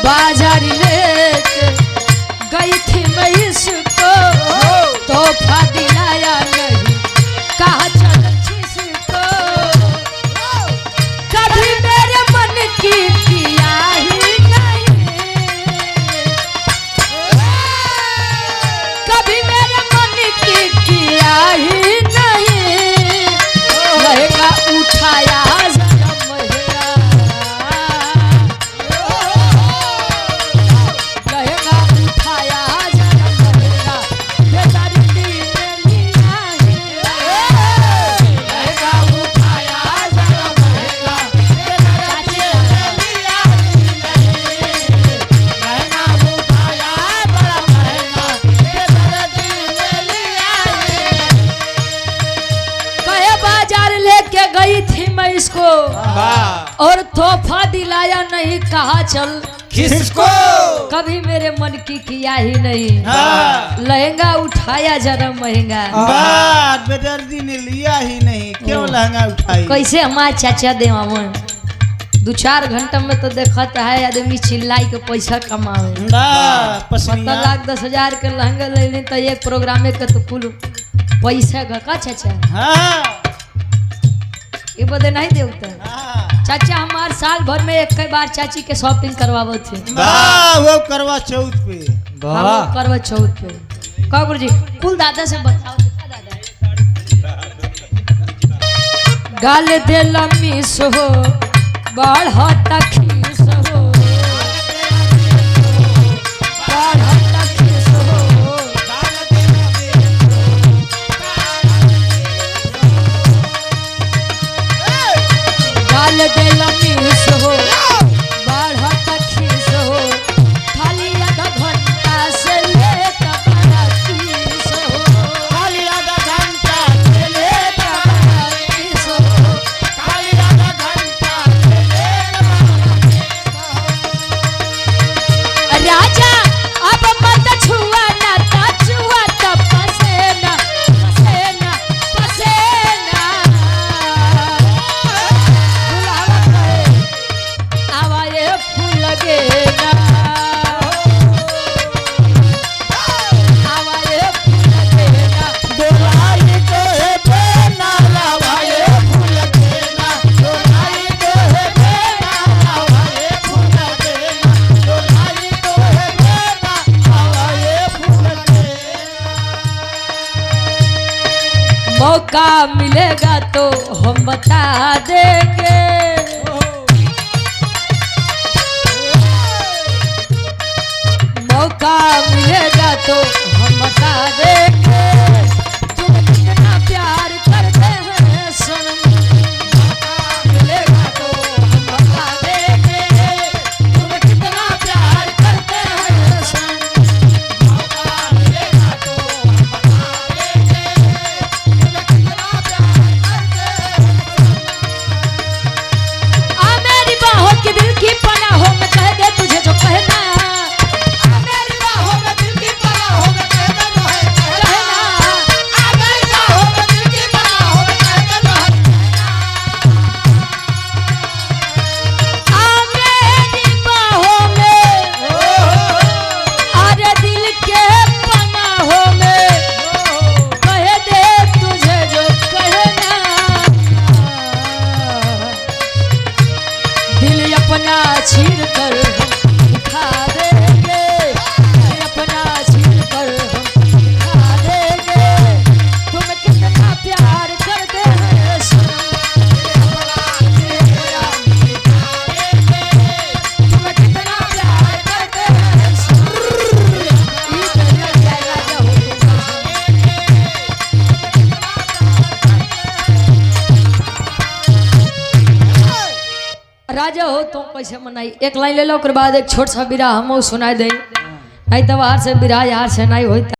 बाजार लेके गई थी मैं इसको, तोहफा दिलाया नहीं कहा चल जिसको, कभी मेरे मन की किया ही नहीं, कभी मेरे मन की किया ही नहीं, लहंगा उठाया गई थी मैं इसको, और तोहफा दिलाया नहीं कहा चल किसको, कभी मेरे मन की किया ही नहीं, लहंगा उठाया जरा महंगा, बेदर्दी ने लिया ही नहीं, क्यों लहंगा उठाई। कैसे हमारे चाचा देवावन 2-4 घंटा में तो देखता है आदमी चिल्लाई के पैसा कमावे, 15 लाख 10 हजार के लहंगा ले ले तो एक प्रोग्राम के तो कुल पैसा का चाचा ये बदे नहीं देता। चाचा हमार साल भर में एक बार चाची के शॉपिंग करवावो थे, वो करवा चौथ पे, करवा चौथ पे का गुरुजी कुल दादा से बताओ दादा। गाल दे लम्बी सो बढ़ता खीस हो, बढ़ता खीस हो, गाल दे लमीस हो बढ़ता खीस हो, खाली आधा घंटा से लेकर बड़ा खीस हो, खाली आधा घंटा से लेकर बड़ा खीस हो, खाली आधा घंटा से लेकर राजा अब मत छुआ ना छुआ तब पसेना पसेना पसेना, फूल लगे ना हमारे फूल लगे ना, दोलाई तो है बेना हमारे फूल लगे ना, दोलाई तो है बेना हमारे फूल लगे ना, दोलाई तो है बेना हमारे फूल लगे। मौका मिलेगा तो हम बता देंगे, मौका मिलेगा तो हम बता देंगे, तुम कितना प्यार करते हैं सनम, मौका मिलेगा तो हम बता देंगे, तुम कितना प्यार करते हैं सनम, मौका मिलेगा तो हम बता देंगे, तुम कितना प्यार करते हैं सनम। आ मेरी बाहों के दिल की पनाहों में कह दे तुझे जो कहना, अपना छीन कर हम उठा देंगे, अपना छीन कर हम उठा देंगे, तुम कितना प्यार करते हैं सनम, तुम कितना प्यार करते हैं सनम, राजा हो तो कैसे मनाई। एक लाइन ले लो, बाद एक छोट सा बिरा हम सुनाई दे, नहीं तो बाहर से बिरा यार से नहीं होता।